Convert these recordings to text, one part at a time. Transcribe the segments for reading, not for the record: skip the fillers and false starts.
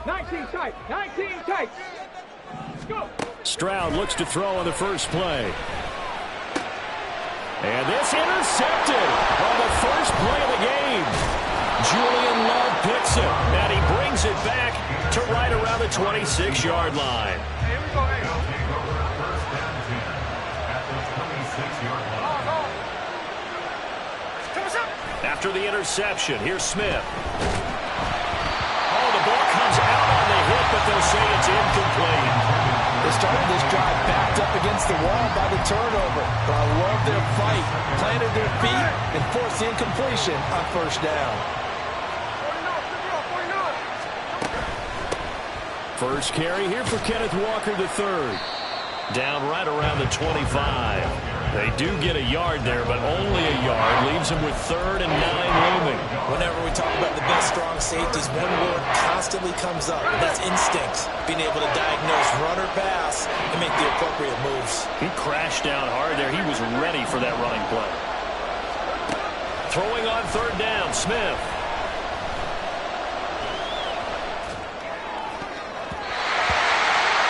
19 tight. 19 tight. Let's go. Stroud looks to throw on the first play. And this intercepted on the first play of the game. Julian Love picks it, and he brings it back to right around the 26-yard line. Here we go. After the interception, here's Smith. Oh, the ball comes out on the hit, but they'll say it's incomplete. They started this drive backed up against the wall by the turnover. But I love their fight, planted their feet, and forced the incompletion on first down. First carry here for Kenneth Walker III. Down right around the 25. They do get a yard there, but only a yard. Leaves them with 3rd and 9 looming. Whenever we talk about the best strong safeties, one word constantly comes up, and that's instinct. Being able to diagnose run or pass and make the appropriate moves. He crashed down hard there. He was ready for that running play. Throwing on 3rd down, Smith.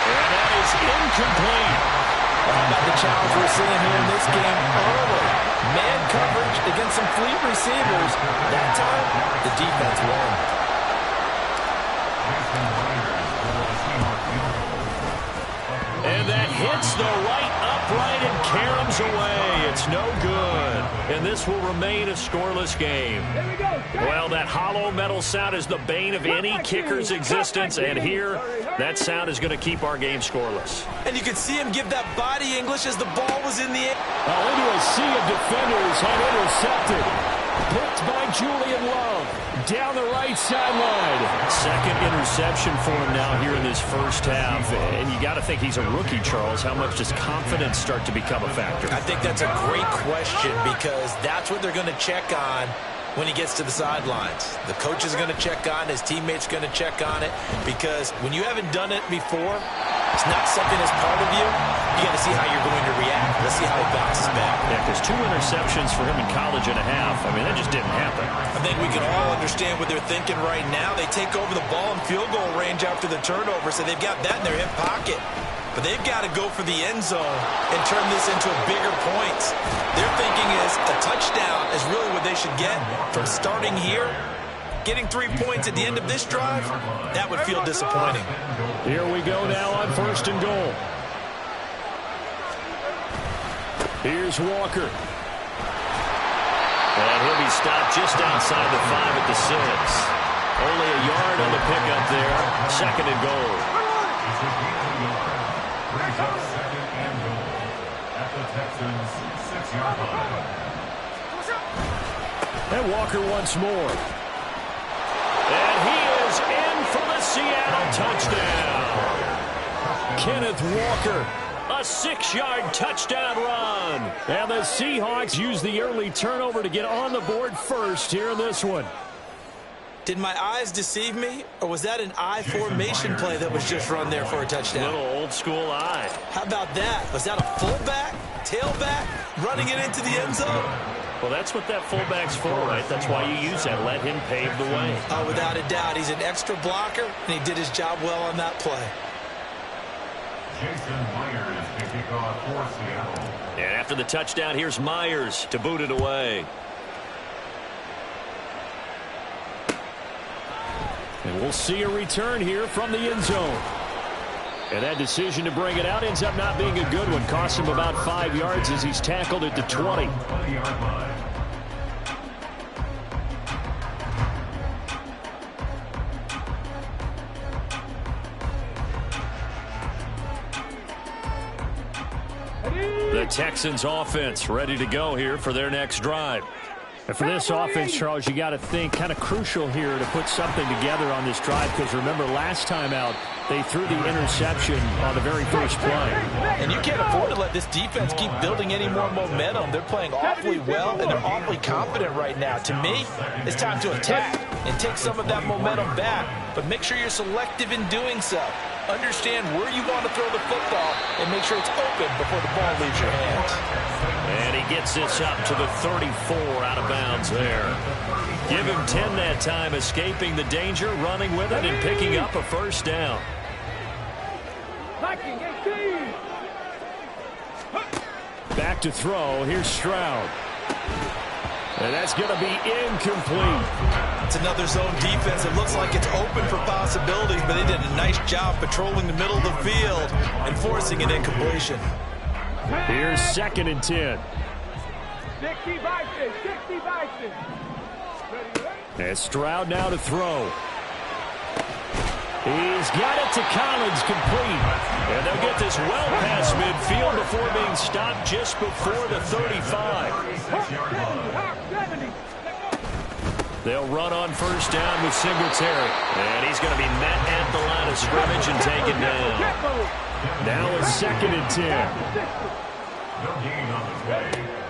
And that is incomplete. How about the challenge we're seeing here in this game early? Man coverage against some fleet receivers. That time, the defense won. And that hits the right upright and caroms away. It's no good. And this will remain a scoreless game. Well, that hollow metal sound is the bane of any kicker's existence. And here, that sound is going to keep our game scoreless. And you could see him give that body English as the ball was in the air. Now into a sea of defenders and intercepted. Picked by Julian Love. Down the right sideline. Second interception for him now here in this first half. And you got to think he's a rookie, Charles. How much does confidence start to become a factor? I think that's a great question because that's what they're going to check on when he gets to the sidelines. The coach is going to check on it. His teammates going to check on it because when you haven't done it before, it's not something that's part of you. You got to see how you're going to react. Let's see how he bounces back. Yeah, because 2 interceptions for him in college and a half. I mean, that just didn't happen. I think we can all understand what they're thinking right now. They take over the ball in field goal range after the turnover, so they've got that in their hip pocket. But they've got to go for the end zone and turn this into a bigger point. Their thinking is a touchdown is really what they should get from starting here. Getting 3 points at the end of this drive, that would feel disappointing. Here we go now on 1st and goal. Here's Walker. And he'll be stopped just outside the 5 at the 6. Only a yard on the pickup there. 2nd and goal. Second and goal at the Texans 6-yard line. And Walker once more. And he is in for the Seattle touchdown. Kenneth Walker, a 6-yard touchdown run. And the Seahawks use the early turnover to get on the board first here in this one. Did my eyes deceive me, or was that an I formation play that was just run there for a touchdown? Little old school eye. How about that? Was that a fullback, tailback, running it into the end zone? Well, that's what that fullback's for, right? That's why you use that. Let him pave the way. Oh, without a doubt. He's an extra blocker, and he did his job well on that play. Jason Myers to kick off for Seattle. And after the touchdown, here's Myers to boot it away. And we'll see a return here from the end zone. And that decision to bring it out ends up not being a good one. Costs him about 5 yards as he's tackled at the 20. 20-yard line. The Texans offense ready to go here for their next drive. And for this offense, Charles, you got to think kind of crucial here to put something together on this drive because remember last time out they threw the interception on the very first play. And you can't afford to let this defense keep building any more momentum. They're playing awfully well and they're awfully confident right now. To me, it's time to attack. and take some of that momentum back, but make sure you're selective in doing so. Understand where you want to throw the football and make sure it's open before the ball leaves your hands. And he gets this up to the 34 out of bounds there. Give him 10 that time, escaping the danger, running with it, and picking up a first down. Back to throw. Here's Stroud. And that's going to be incomplete. It's another zone defense. It looks like it's open for possibilities, but they did a nice job patrolling the middle of the field and forcing an incompletion. Here's 2nd and 10. 60 Vikings, 60 Vikings. And Stroud now to throw. He's got it to Collins, complete. And they'll get this well past midfield before being stopped just before the 35. They'll run on first down with Singletary. And he's going to be met at the line of scrimmage and taken down. Now a 2nd and 10.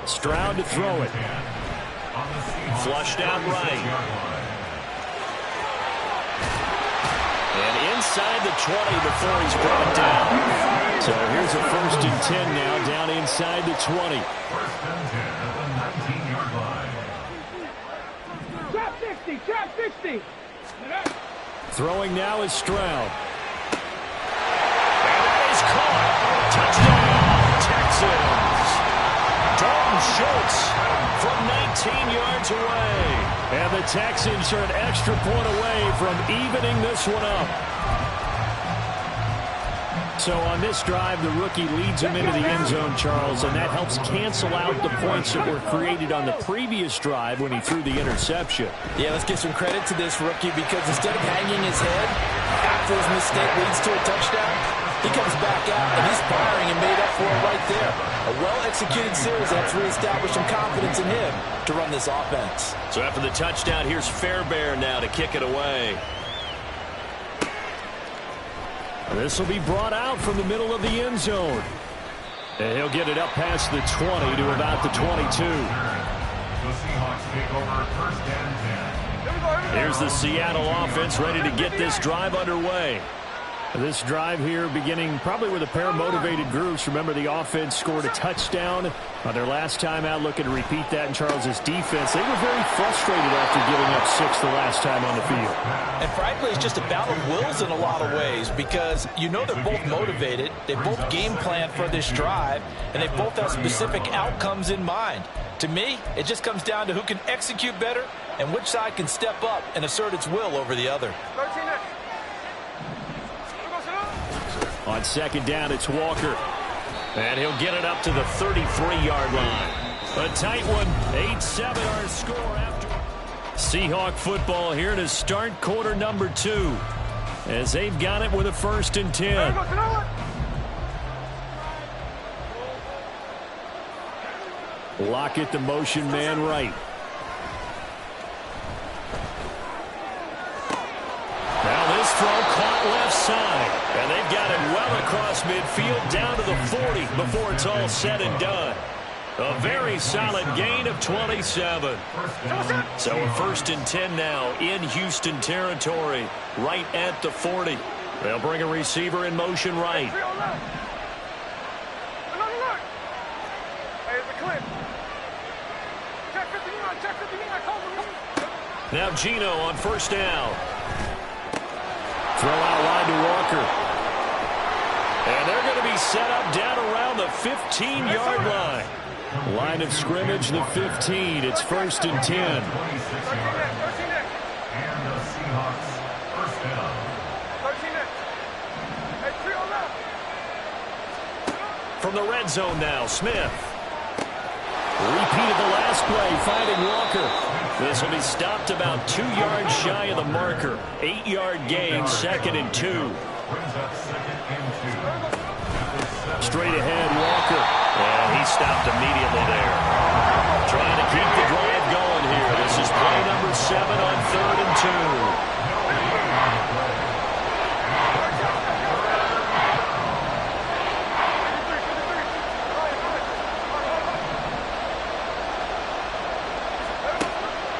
Stroud to throw it. Flushed out right. And inside the 20 before he's brought down. So here's a 1st and 10 now, down inside the 20. 1st and 10 at the 19-yard line. Trap 60, trap 60. Throwing now is Stroud. And that is caught. Touchdown, Texans. Dalton Schultz from 19 yards away. And the Texans are an extra point away from evening this one up. So on this drive, the rookie leads him into the end zone, Charles, and that helps cancel out the points that were created on the previous drive when he threw the interception. Yeah, let's give some credit to this rookie because instead of hanging his head after his mistake leads to a touchdown, he comes back out and he's firing and made up for it right there. A well-executed series that's reestablished some confidence in him to run this offense. So after the touchdown, here's Fairbairn now to kick it away. This will be brought out from the middle of the end zone. And he'll get it up past the 20 to about the 22. The Seahawks take over 1st and 10. Here's the Seattle offense ready to get this drive underway. This drive here beginning probably with a pair of motivated groups. Remember, the offense scored a touchdown on their last time out. Looking to repeat that in Charles's defense. They were very frustrated after giving up 6 the last time on the field. And frankly, it's just a battle of wills in a lot of ways because you know they're both motivated. They both game plan for this drive, and they both have specific outcomes in mind. To me, it just comes down to who can execute better and which side can step up and assert its will over the other. On 2nd down, it's Walker. And he'll get it up to the 33-yard line. A tight one, 8-7 our score after. Seahawk football here to start quarter number 2. As they've got it with a 1st and 10. Lockett, the motion man right. Now this throw caught left side. And they've got it well across midfield down to the 40 before it's all said and done. A very solid gain of 27. So a 1st and 10 now in Houston territory, right at the 40. They'll bring a receiver in motion right. Now Gino on 1st down. Throw out wide to Walker. And they're going to be set up down around the 15-yard line. Line of scrimmage, the 15. It's 1st and 10. And the Seahawks 1st down. From the red zone now, Smith. Repeated the last play, finding Walker. This will be stopped about 2 yards shy of the marker. 8-yard gain, 2nd and 2. Straight ahead, Walker. And he stopped immediately there. Trying to keep the drive going here. This is play number 7 on 3rd and 2.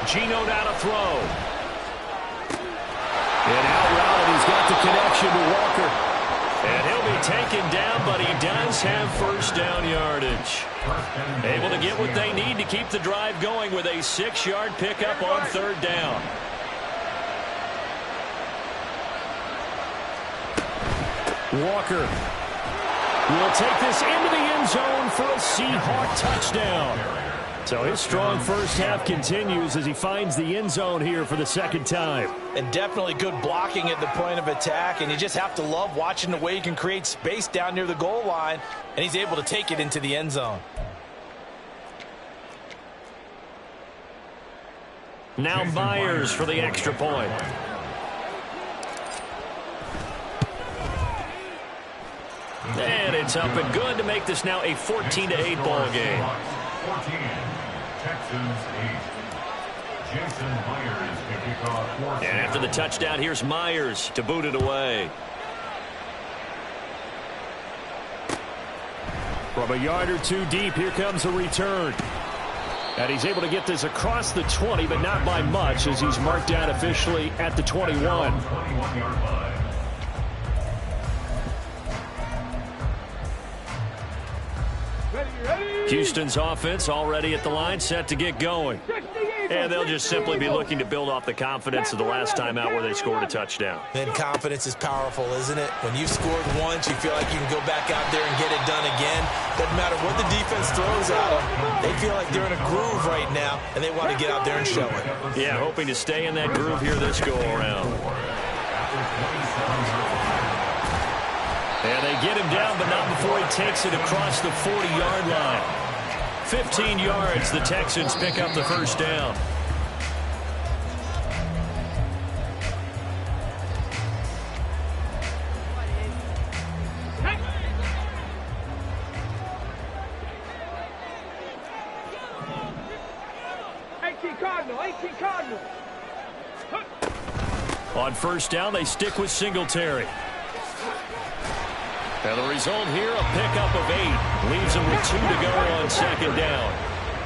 Gino now to throw. motion to Walker. And he'll be taken down, but he does have first down yardage. Able to get what they need to keep the drive going with a 6-yard pickup on third down. Walker will take this into the end zone for a Seahawk touchdown. So his strong first half continues as he finds the end zone here for the second time. And definitely good blocking at the point of attack, and you just have to love watching the way he can create space down near the goal line, and he's able to take it into the end zone. Now Myers for the extra point. And it's up and good to make this now a 14-8 ball game. 14, Texans 8. Jason Myers to kick off. And after the touchdown, here's Myers to boot it away. From a yard or two deep, here comes a return. And he's able to get this across the 20, but not by much, as he's marked down officially at the 21. 21-yard line. Houston's offense already at the line, set to get going. And they'll just simply be looking to build off the confidence of the last time out where they scored a touchdown. And confidence is powerful, isn't it? When you've scored once, you feel like you can go back out there and get it done again. Doesn't matter what the defense throws at them. They feel like they're in a groove right now, and they want to get out there and show it. Yeah, hoping to stay in that groove here this go-around. And they get him down, but not before he takes it across the 40-yard line. 15 yards, the Texans pick up the first down. Cardinal. On first down, they stick with Singletary. And the result here, a pickup of 8. Leaves them with 2 to go on second down.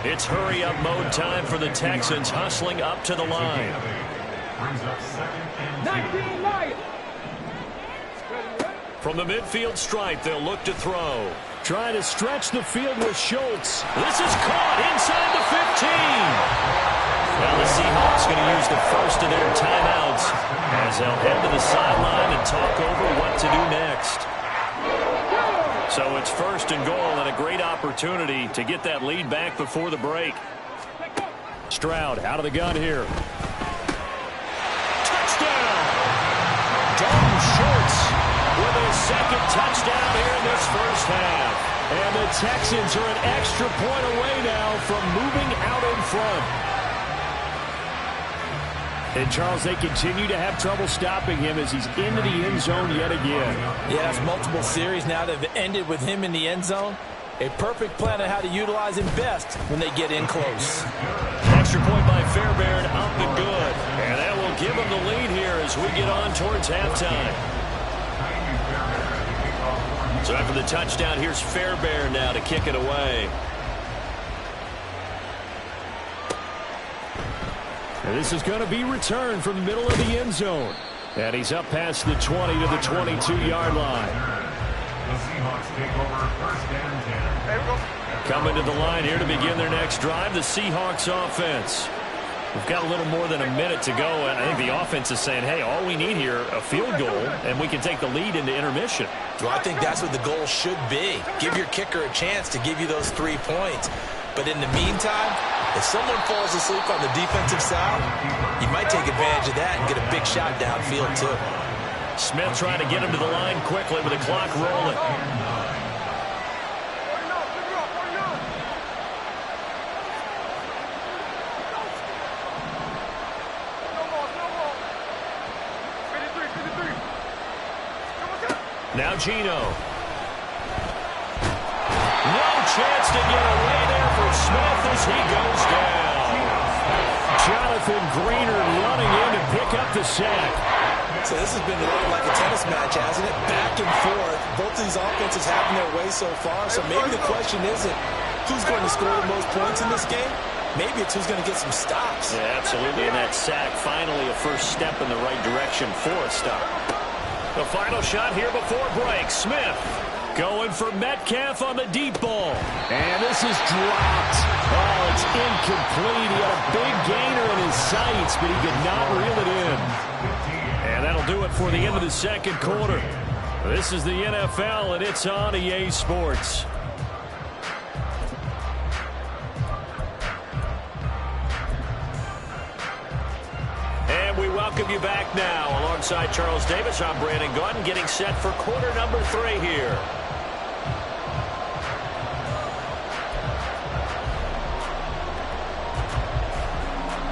It's hurry-up mode time for the Texans, hustling up to the line. From the midfield stripe, they'll look to throw. Trying to stretch the field with Schultz. This is caught inside the 15. Well, the Seahawks going to use the first of their timeouts as they'll head to the sideline and talk over what to do next. So it's first and goal, and a great opportunity to get that lead back before the break. Stroud out of the gun here. Touchdown! Dalton Schultz with his second touchdown here in this first half. And the Texans are an extra point away now from moving out in front. And, Charles, they continue to have trouble stopping him as he's into the end zone yet again. Yeah, it's multiple series now that have ended with him in the end zone. A perfect plan on how to utilize him best when they get in close. Extra point by Fairbairn, up and good. And that will give them the lead here as we get on towards halftime. So after the touchdown, here's Fairbairn now to kick it away. And this is going to be returned from the middle of the end zone. And he's up past the 20 to the 22-yard line. The Seahawks take over first and 10. There we go. Coming to the line here to begin their next drive, the Seahawks offense. We've got a little more than a minute to go, and I think the offense is saying, hey, all we need here, a field goal, and we can take the lead into intermission. Well, I think that's what the goal should be. Give your kicker a chance to give you those 3 points. But in the meantime, if someone falls asleep on the defensive side, you might take advantage of that and get a big shot downfield, too. Smith trying to get him to the line quickly with the clock rolling. Now Gino. No chance to get away there for Smith as he goes down. Jonathan Greener running in to pick up the sack. So this has been like a tennis match, hasn't it? Back and forth. Both of these offenses having their way so far. So maybe the question isn't who's going to score the most points in this game. Maybe it's who's going to get some stops. Yeah, absolutely. And that sack, finally a first step in the right direction for a stop. The final shot here before break. Smith going for Metcalf on the deep ball. And this is dropped. Oh, it's incomplete. He had a big gainer in his sights, but he could not reel it in. And that'll do it for the end of the second quarter. This is the NFL, and it's on EA Sports. And we welcome you back now. Alongside Charles Davis, I'm Brandon Gaudin, getting set for quarter number 3 here.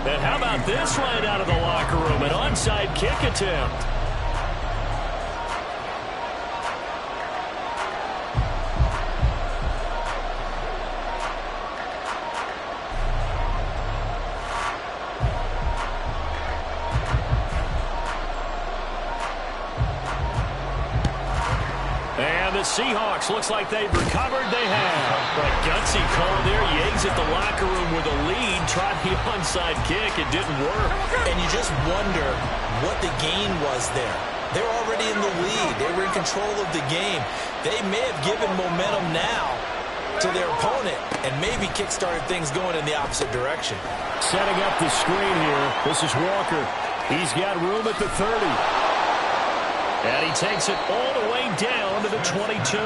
And how about this right out of the locker room? An onside kick attempt. And the Seahawks, looks like they've recovered. They have. But gutsy call there. Yates at the locker room with a lead. Tried the onside kick. It didn't work. And you just wonder what the gain was there. They're already in the lead. They were in control of the game. They may have given momentum now to their opponent and maybe kick-started things going in the opposite direction. Setting up the screen here. This is Walker. He's got room at the 30. And he takes it all the way down to the 22.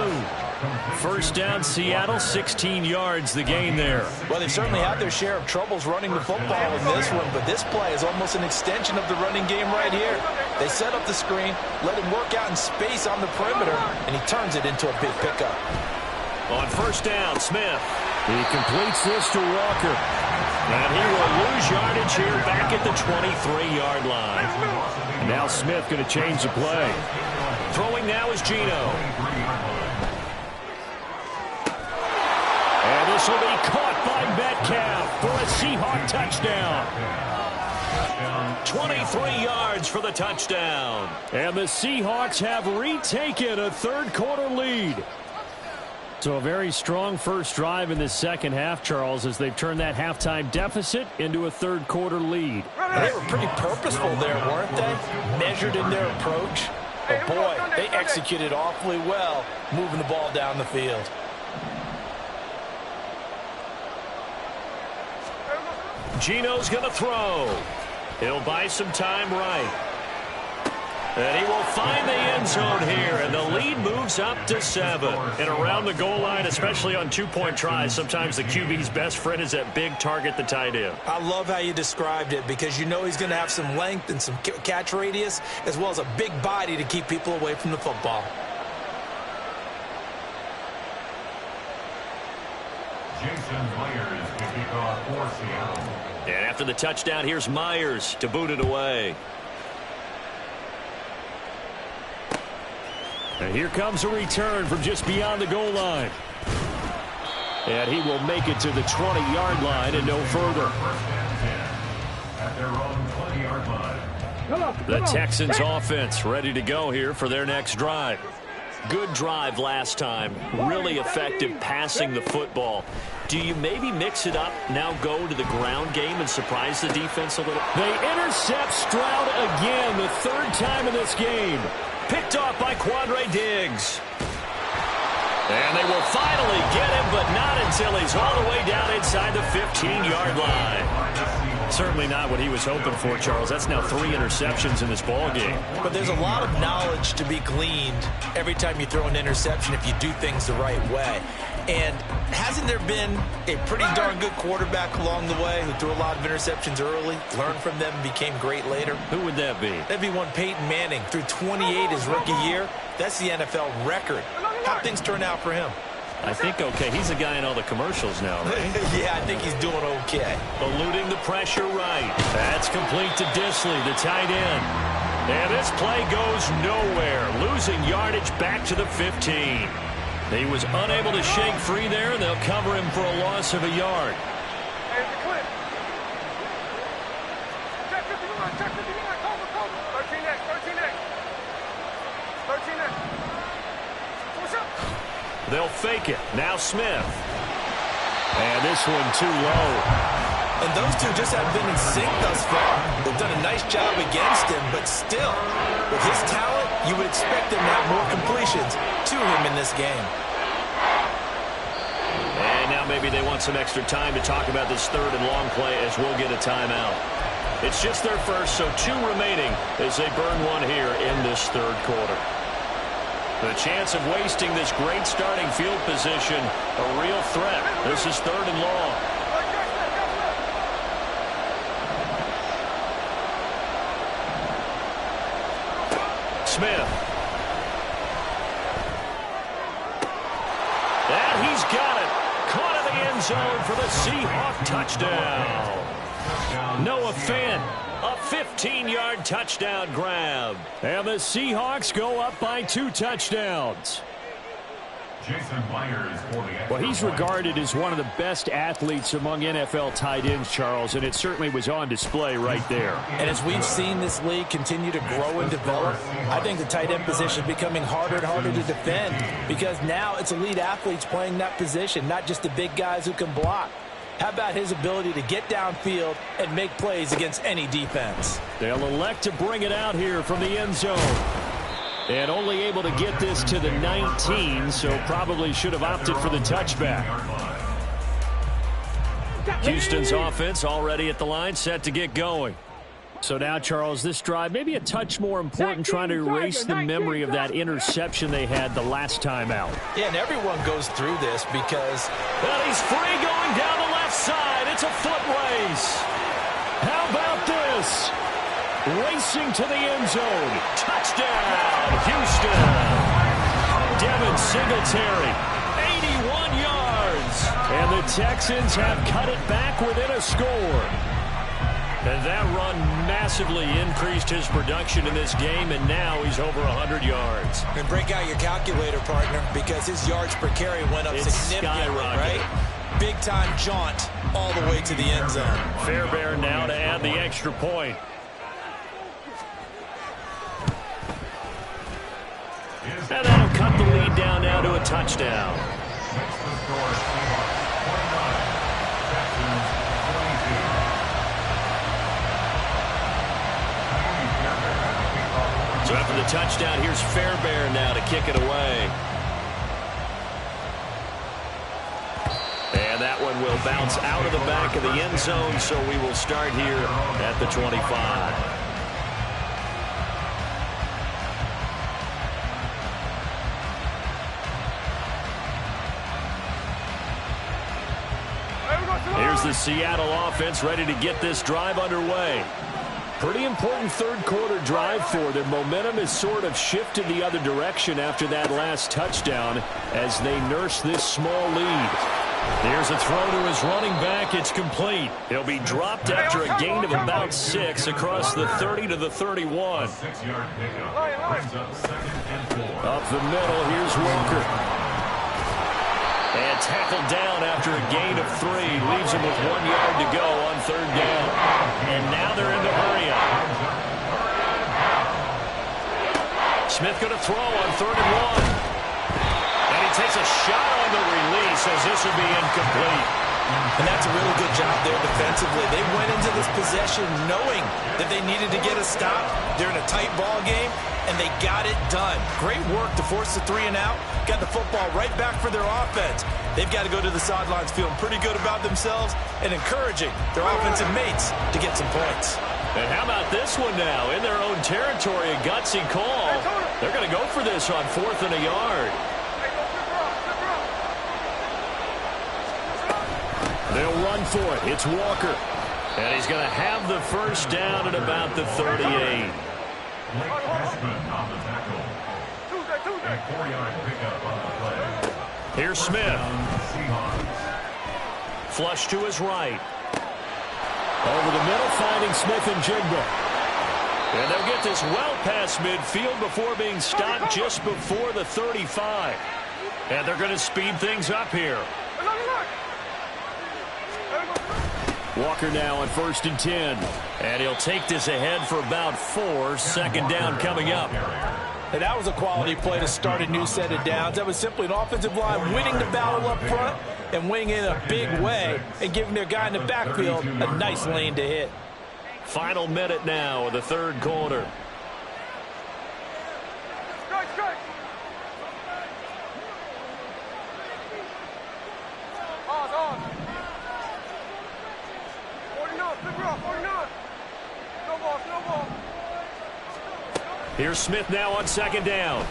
First down, Seattle, 16 yards the gain there. Well, they've certainly had their share of troubles running the football in this one, but this play is almost an extension of the running game right here. They set up the screen, let him work out in space on the perimeter, and he turns it into a big pickup. On first down, Smith. He completes this to Walker. And he will lose yardage here back at the 23-yard line. And now Smith going to change the play. Throwing now is Geno. And this will be caught by Metcalf for a Seahawk touchdown. 23 yards for the touchdown. And the Seahawks have retaken a third-quarter lead. So a very strong first drive in the second half, Charles, as they've turned that halftime deficit into a third-quarter lead. They were pretty purposeful there, weren't they? Measured in their approach. But, boy, they executed awfully well moving the ball down the field. Geno's going to throw. He'll buy some time right. And he will find the end zone here, and the lead moves up to 7. And around the goal line, especially on two-point tries, sometimes the QB's best friend is that big target, the tight end. I love how you described it because you know he's going to have some length and some catch radius as well as a big body to keep people away from the football. Jason Myers to kick off for Seattle. And after the touchdown, here's Myers to boot it away. And here comes a return from just beyond the goal line. And he will make it to the 20-yard line and no further. At their own 20-yard line. The Texans offense ready to go here for their next drive. Good drive last time. Really effective passing the football. Do you maybe mix it up, now go to the ground game and surprise the defense a little? They intercept Stroud again, the third time in this game. Picked off by Quandre Diggs. And they will finally get him, but not until he's all the way down inside the 15-yard line. Certainly not what he was hoping for, Charles. That's now 3 interceptions in this ball game. But there's a lot of knowledge to be gleaned every time you throw an interception if you do things the right way. And hasn't there been a pretty darn good quarterback along the way who threw a lot of interceptions early, learned from them, and became great later? Who would that be? That'd be one Peyton Manning. Threw 28 his rookie year. That's the NFL record. How'd things turn out for him? I think okay. He's a guy in all the commercials now, right? Yeah, I think he's doing okay. Eluding the pressure right. That's complete to Disley, the tight end. And this play goes nowhere. Losing yardage back to the 15. He was unable to shake free there, and they'll cover him for a loss of a yard. There's the clip. Check 51, check 51, cover. 13 next, 13 next. 13 next. Push up. They'll fake it. Now Smith. And this one too low. And those two just haven't been in sync thus far. They've done a nice job against him, but still, with his talent, you would expect them to have more completions to him in this game. And now maybe they want some extra time to talk about this third and long play as we'll get a timeout. It's just their first, so 2 remaining as they burn one here in this third quarter. The chance of wasting this great starting field position, a real threat. This is third and long. Smith. And he's got it. Caught in the end zone for the Seahawks touchdown. Noah Fant, a 15-yard touchdown grab. And the Seahawks go up by 2 touchdowns. Jason Myers for the extra Well, he's regarded as one of the best athletes among NFL tight ends, Charles, and it certainly was on display right there. And as we've seen this league continue to grow and develop, I think the tight end position is becoming harder and harder to defend because now it's elite athletes playing that position, not just the big guys who can block. How about his ability to get downfield and make plays against any defense? They'll elect to bring it out here from the end zone. And only able to get this to the 19, so probably should have opted for the touchback. Houston's offense already at the line, set to get going. So now, Charles, this drive maybe a touch more important, trying to erase the memory of that interception they had the last time out. Yeah, and everyone goes through this because... Well, he's free going down the left side. It's a foot race. How about this? Racing to the end zone. Touchdown, Houston. Devin Singletary, 81 yards. And the Texans have cut it back within a score. And that run massively increased his production in this game, and now he's over 100 yards. And break out your calculator, partner, because his yards per carry went up significantly, right? Big-time jaunt all the way to the end zone. Fairbairn now to add the extra point. And that'll cut the lead down now to a touchdown. Makes the score Seahawks 29, Texans 22. So after the touchdown, here's Fairbairn now to kick it away. And that one will bounce out of the back of the end zone, so we will start here at the 25. Here's the Seattle offense ready to get this drive underway. Pretty important third quarter drive for them. Momentum has sort of shifted the other direction after that last touchdown as they nurse this small lead. Here's a throw to his running back. It's complete. He'll be dropped after a gain of about 6 across the 30 to the 31. 6-yard pickup brings up 2nd and 4. Up the middle, here's Walker. And tackled down after a gain of 3. Leaves him with 1 yard to go on third down. And now they're in the hurry up. Smith going to throw on 3rd and 1. And he takes a shot on the release as this would be incomplete. And that's a really good job there defensively. They went into this possession knowing that they needed to get a stop. They're in a tight ball game, and they got it done. Great work to force the 3 and out. Got the football right back for their offense. They've got to go to the sidelines feeling pretty good about themselves and encouraging their offensive mates to get some points. And how about this one now? In their own territory, a gutsy call. They're going to go for this on 4th and a yard. They'll run for it. It's Walker. And he's going to have the first down at about the 38. Blake Ashman on the tackle. A 4-yard pickup on the play. Here's Smith. Seahawks. Flush to his right. Over the middle, finding Smith and Jigba. And they'll get this well past midfield before being stopped just before the 35. And they're going to speed things up here. Walker now on 1st and 10. And he'll take this ahead for about 4. 2nd down coming up. And that was a quality play to start a new set of downs. That was simply an offensive line winning the battle up front and winning in a big way and giving their guy in the backfield a nice lane to hit. Final minute now of the third quarter. Strike. On. 49, flip her off, 49. No ball. Here's Smith now on second down.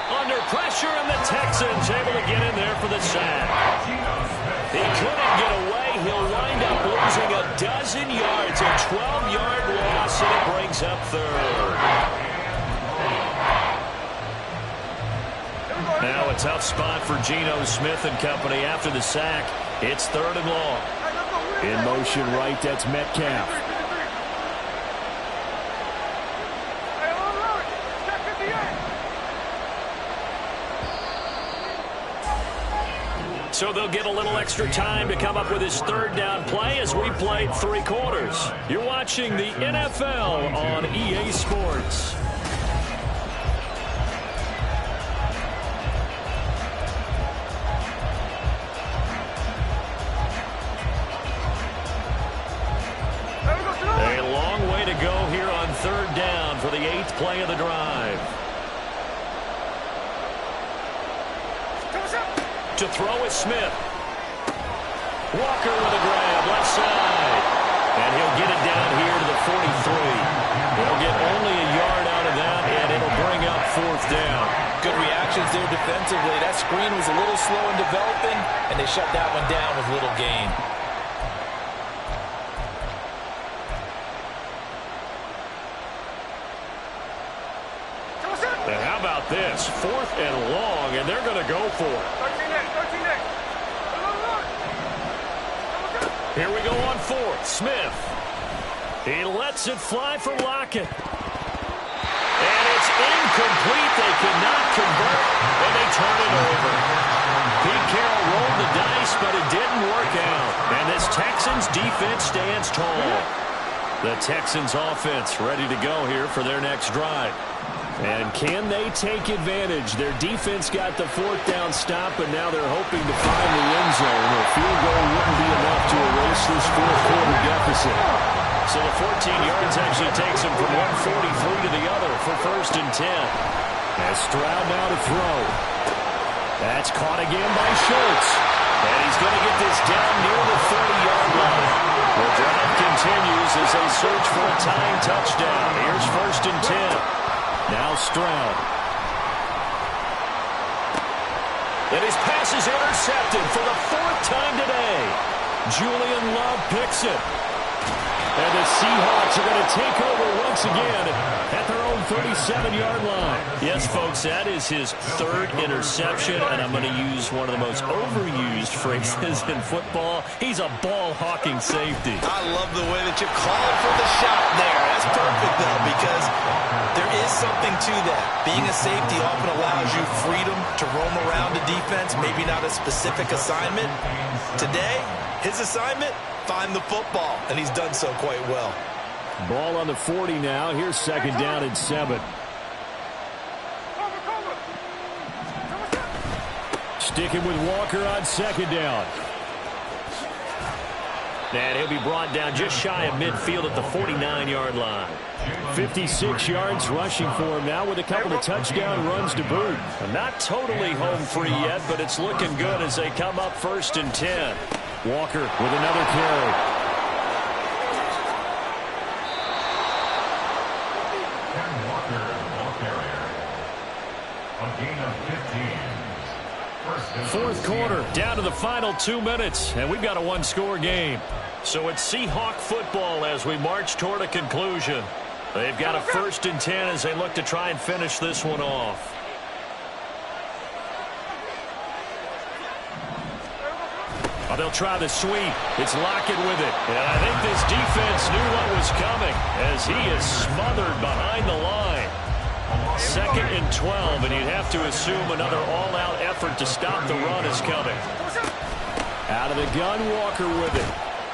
Under pressure, and the Texans able to get in there for the sack. He couldn't get away. He'll wind up losing a dozen yards. A 12-yard loss, and it brings up third. Now a tough spot for Geno Smith and company after the sack. It's third and long. In motion right, that's Metcalf. So they'll get a little extra time to come up with his third down play as we played 3 quarters. You're watching the NFL on EA Sports. A long way to go here on third down for the 8th play of the drive. To throw is Smith. Walker with a grab, left side. And he'll get it down here to the 43. They'll get only a yard out of that, and it'll bring up 4th down. Good reactions there defensively. That screen was a little slow in developing, and they shut that one down with little gain. And how about this? 4th and long, and they're going to go for it. 13 next. Here we go on 4th. Smith. He lets it fly for Lockett. And it's incomplete. They cannot convert, and they turn it over. Pete Carroll rolled the dice, but it didn't work out. And this Texans defense stands tall. The Texans offense ready to go here for their next drive. And can they take advantage? Their defense got the 4th down stop, and now they're hoping to find the end zone. A field goal wouldn't be enough to erase this 4th quarter deficit. So the 14 yards actually takes them from 143 to the other for 1st and 10. As Stroud now to throw. That's caught again by Schultz. And he's going to get this down near the 30-yard line. The drive continues as they search for a tying touchdown. Here's 1st and 10. Now Stroud. And his pass is intercepted for the 4th time today. Julian Love picks it. And the Seahawks are going to take over once again at their own 37-yard line. Yes, folks, that is his 3rd interception, and I'm going to use one of the most overused phrases in football. He's a ball-hawking safety. I love the way that you called for the shot there. That's perfect, though, because there is something to that. Being a safety often allows you freedom to roam around the defense, maybe not a specific assignment. Today, his assignment, find the football, and he's done so quite well. Ball on the 40 now. Here's 2nd down and 7. Sticking with Walker on 2nd down. And he'll be brought down just shy of midfield at the 49-yard line. 56 yards rushing for him now with a couple of touchdown runs to boot. Not totally home free yet, but it's looking good as they come up 1st and 10. Walker with another carry. Walker, the ball carrier. A gain of 15. 4th quarter, down to the final 2 minutes, and we've got a 1-score game. So it's Seahawk football as we march toward a conclusion. They've got a 1st and 10 as they look to try and finish this one off. Oh, they'll try the sweep. It's Lockett with it. And I think this defense knew what was coming as he is smothered behind the line. 2nd and 12, and you'd have to assume another all-out effort to stop the run is coming. Out of the gun, Walker with it.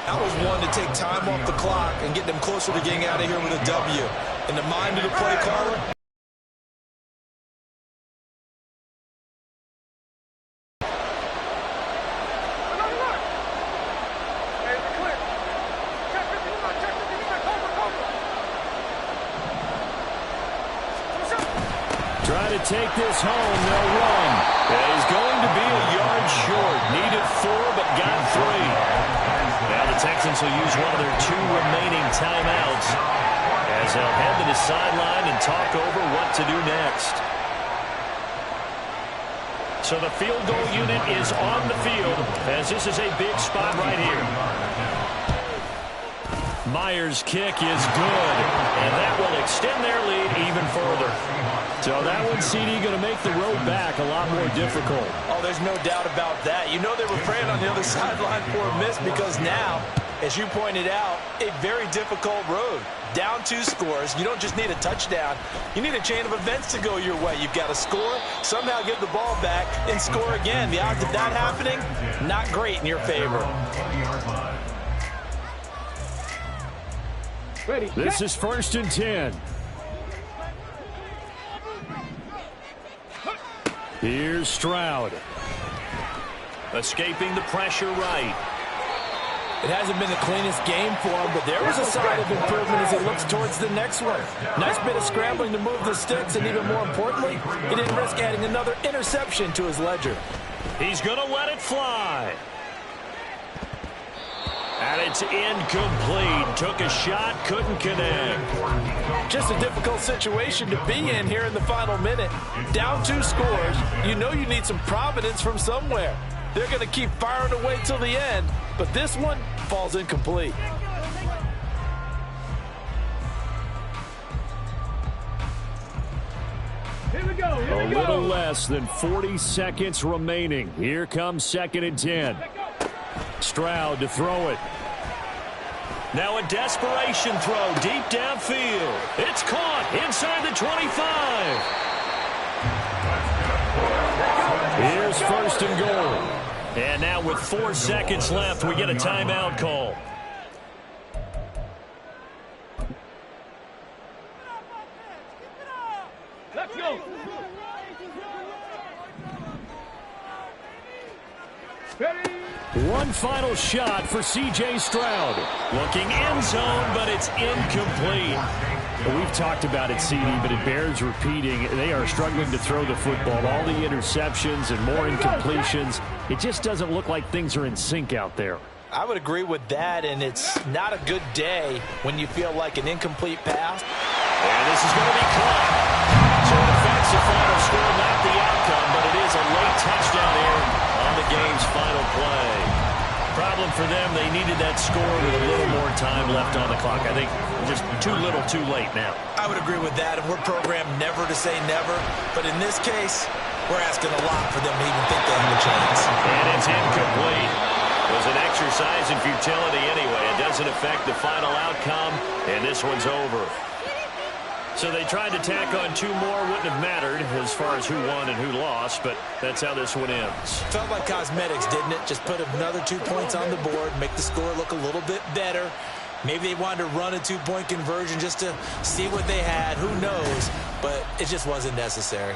That was one to take time off the clock and get them closer to getting out of here with a W. In the mind of the play caller, try to take this home. They'll run. And he's going to be a yard short. Needed 4, but got 3. Now the Texans will use one of their 2 remaining timeouts as they'll head to the sideline and talk over what to do next. So the field goal unit is on the field as this is a big spot right here. Myers' kick is good, and that will extend their lead even further. So that one, CD, going to make the road back a lot more difficult. Oh, there's no doubt about that. You know they were praying on the other sideline for a miss because now, as you pointed out, a very difficult road. Down 2 scores. You don't just need a touchdown. You need a chain of events to go your way. You've got to score, somehow give the ball back, and score again. The odds of that happening, not great in your favor. This is 1st and 10. Here's Stroud. Escaping the pressure right. It hasn't been the cleanest game for him, but there was a sign of improvement as he looks towards the next one. Nice bit of scrambling to move the sticks, and even more importantly, he didn't risk adding another interception to his ledger. He's going to let it fly. And it's incomplete. Took a shot, couldn't connect. Just a difficult situation to be in here in the final minute. Down 2 scores. You know you need some providence from somewhere. They're going to keep firing away till the end, but this one falls incomplete. A little less than 40 seconds remaining. Here comes 2nd and 10. Stroud to throw it. Now a desperation throw deep downfield. It's caught inside the 25. Here's 1st and goal. And now with 4 seconds left, we get a timeout call. Let's go. One final shot for C.J. Stroud. Looking end zone, but it's incomplete. We've talked about it, CD, but it bears repeating. They are struggling to throw the football. All the interceptions and more incompletions. It just doesn't look like things are in sync out there. I would agree with that, and it's not a good day when you feel like an incomplete pass. And this is going to be caught. So it affects the final score, not the outcome, but it is a late touchdown here on the game's final play. Problem for them, they needed that score with a little more time left on the clock. I think just too little too late now. I would agree with that, and we're programmed never to say never. But in this case, we're asking a lot for them to even think they have a chance. And it's incomplete. It was an exercise in futility anyway. It doesn't affect the final outcome, and this one's over. So they tried to tack on 2 more. Wouldn't have mattered as far as who won and who lost, but that's how this one ends. Felt like cosmetics, didn't it? Just put another 2 points on the board, make the score look a little bit better. Maybe they wanted to run a 2-point conversion just to see what they had. Who knows? But it just wasn't necessary.